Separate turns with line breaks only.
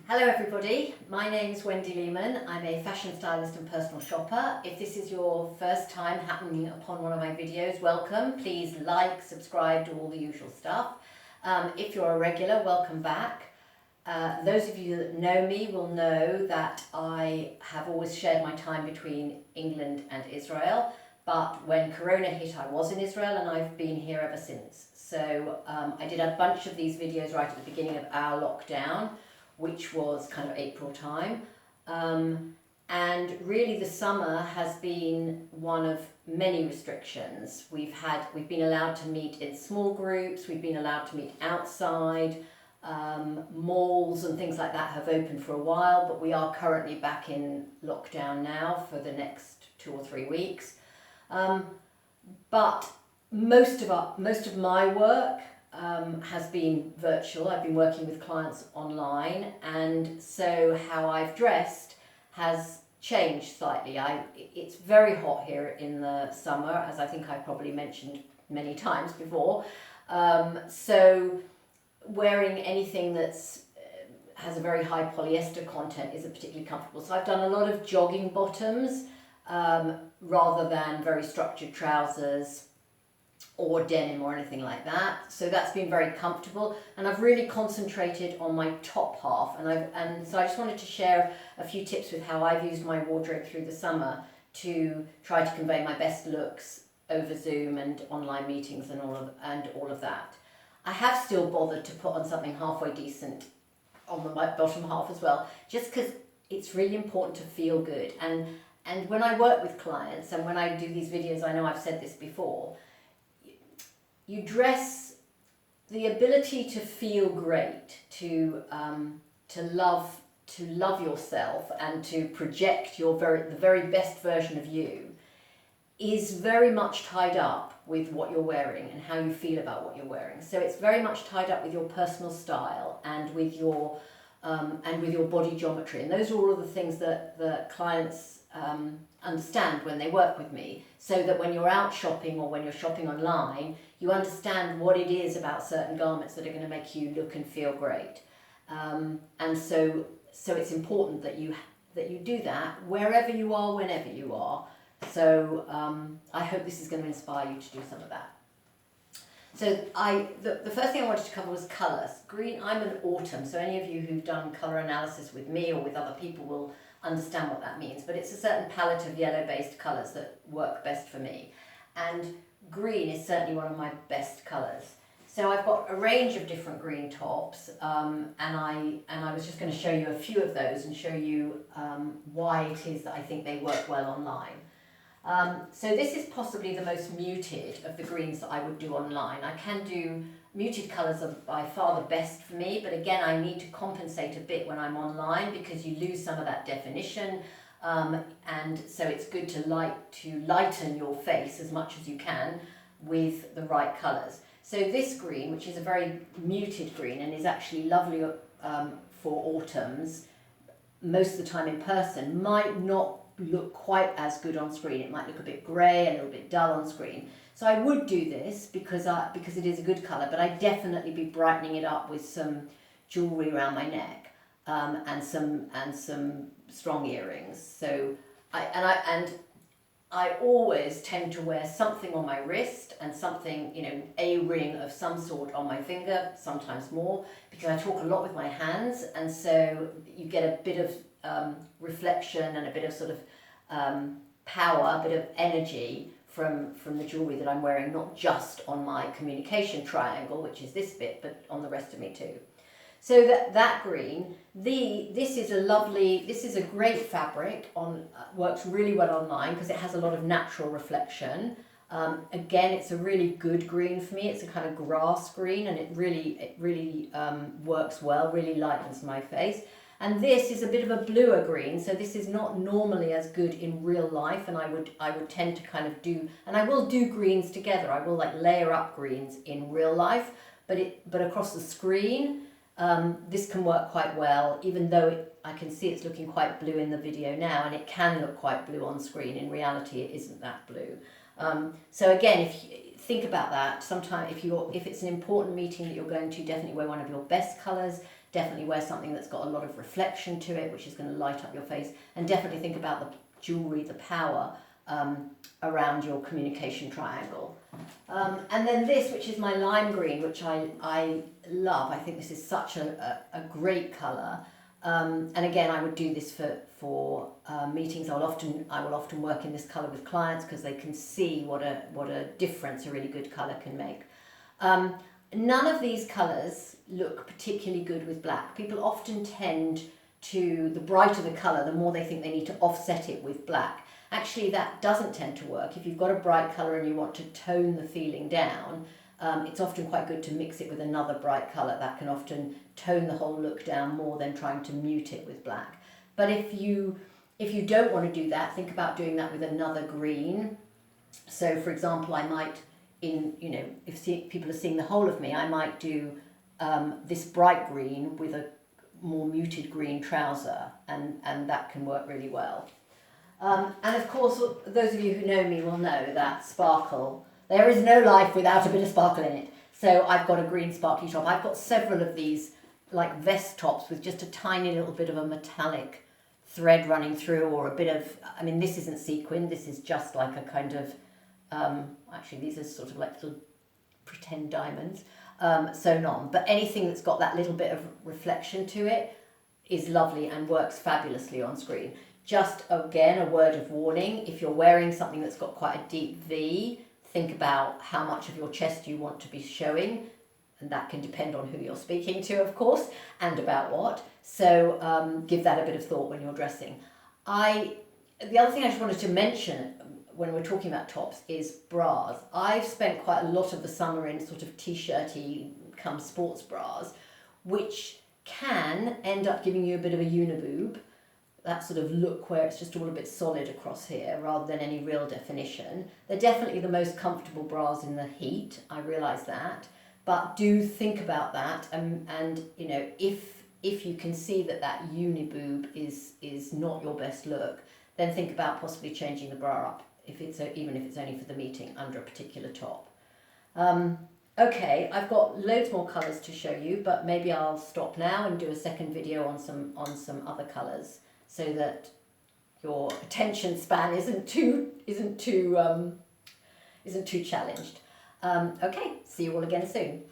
Hello everybody, my name is Wendy Lehman. I'm a fashion stylist and personal shopper. If this is your first time happening upon one of my videos, welcome. Please like, subscribe, do all the usual stuff. If you're a regular, welcome back. Those of you that know me will know that I have always shared my time between England and Israel, but when Corona hit I was in Israel and I've been here ever since. So I did a bunch of these videos right at the beginning of our lockdown, which was kind of April time. And really the summer has been one of many restrictions. We've been allowed to meet in small groups, we've been allowed to meet outside, malls and things like that have opened for a while, but we are currently back in lockdown now for the next 2 or 3 weeks. But most of my work has been virtual. I've been working with clients online, and so how I've dressed has changed slightly. It's very hot here in the summer, as I think I probably mentioned many times before. So wearing anything that's has a very high polyester content isn't particularly comfortable. So I've done a lot of jogging bottoms rather than very structured trousers or denim or anything like that. So that's been very comfortable, and I've really concentrated on my top half, and so I just wanted to share a few tips with how I've used my wardrobe through the summer to try to convey my best looks over Zoom and online meetings and all of that. I have still bothered to put on something halfway decent on the bottom half as well, just because it's really important to feel good. And when I work with clients and when I do these videos, I know I've said this before, you dress, the ability to feel great, to love yourself and to project the very best version of you is very much tied up with what you're wearing and how you feel about what you're wearing. So it's very much tied up with your personal style and with your body geometry. And those are all of the things that the clients understand when they work with me, so that when you're out shopping or when you're shopping online, you understand what it is about certain garments that are going to make you look and feel great. And so it's important that you do that wherever you are, whenever you are. So I hope this is going to inspire you to do some of that. So the first thing I wanted to cover was colours. Green, I'm an autumn, so any of you who've done colour analysis with me or with other people will understand what that means, but it's a certain palette of yellow-based colours that work best for me. And green is certainly one of my best colours. So I've got a range of different green tops, and I was just going to show you a few of those and show you why it is that I think they work well online. So this is possibly the most muted of the greens that I would do online. I can do muted colours are by far the best for me, but again I need to compensate a bit when I'm online because you lose some of that definition, and so it's good to lighten your face as much as you can with the right colours. So this green, which is a very muted green and is actually lovely for autumns, most of the time in person, might not look quite as good on screen. It might look a bit grey, a little bit dull on screen. So I would do this because it is a good colour, but I'd definitely be brightening it up with some jewellery around my neck, and some strong earrings. So I always tend to wear something on my wrist and something, a ring of some sort on my finger, sometimes more, because I talk a lot with my hands, and so you get a bit of reflection and a bit of sort of power, a bit of energy from the jewellery that I'm wearing, not just on my communication triangle, which is this bit, but on the rest of me too. So that green, this is a great fabric, works really well online because it has a lot of natural reflection. Again, it's a really good green for me. It's a kind of grass green, and it really works well, really lightens my face. And this is a bit of a bluer green, so this is not normally as good in real life, and I would tend to kind of do, and I will do greens together. I will layer up greens in real life, but across the screen, this can work quite well, even though I can see it's looking quite blue in the video now, and it can look quite blue on screen. In reality, it isn't that blue. So again, if you think about that, sometimes if it's an important meeting that you're going to, definitely wear one of your best colours. Definitely wear something that's got a lot of reflection to it, which is going to light up your face. And definitely think about the jewellery, the power around your communication triangle. And then this, which is my lime green, which I love. I think this is such a great colour. And again, I would do this for meetings. I will often work in this colour with clients because they can see what a difference a really good colour can make. None of these colours look particularly good with black. People often tend to, the brighter the colour, the more they think they need to offset it with black. Actually, that doesn't tend to work. If you've got a bright colour and you want to tone the feeling down, it's often quite good to mix it with another bright colour. That can often tone the whole look down more than trying to mute it with black. But if you don't want to do that, think about doing that with another green. So for example, I might, if people are seeing the whole of me, I might do this bright green with a more muted green trouser, and that can work really well. And of course, those of you who know me will know that sparkle. There is no life without a bit of sparkle in it. So I've got a green sparkly top. I've got several of these like vest tops with just a tiny little bit of a metallic thread running through, or a bit of, this isn't sequin, this is just like a kind of, actually these are sort of like little pretend diamonds sewn on. But anything that's got that little bit of reflection to it is lovely and works fabulously on screen. Just again, a word of warning, if you're wearing something that's got quite a deep V, think about how much of your chest you want to be showing, and that can depend on who you're speaking to, of course, and about what. So give that a bit of thought when you're dressing. The other thing I just wanted to mention when we're talking about tops is bras. I've spent quite a lot of the summer in sort of t-shirty come sports bras, which can end up giving you a bit of a uniboob. That sort of look where it's just all a bit solid across here rather than any real definition. They're definitely the most comfortable bras in the heat, I realise that, but do think about that, and if you can see that uniboob is not your best look, then think about possibly changing the bra up, even if it's only for the meeting, under a particular top. Okay, I've got loads more colours to show you, but maybe I'll stop now and do a second video on some other colours, so that your attention span isn't too challenged. Okay, see you all again soon.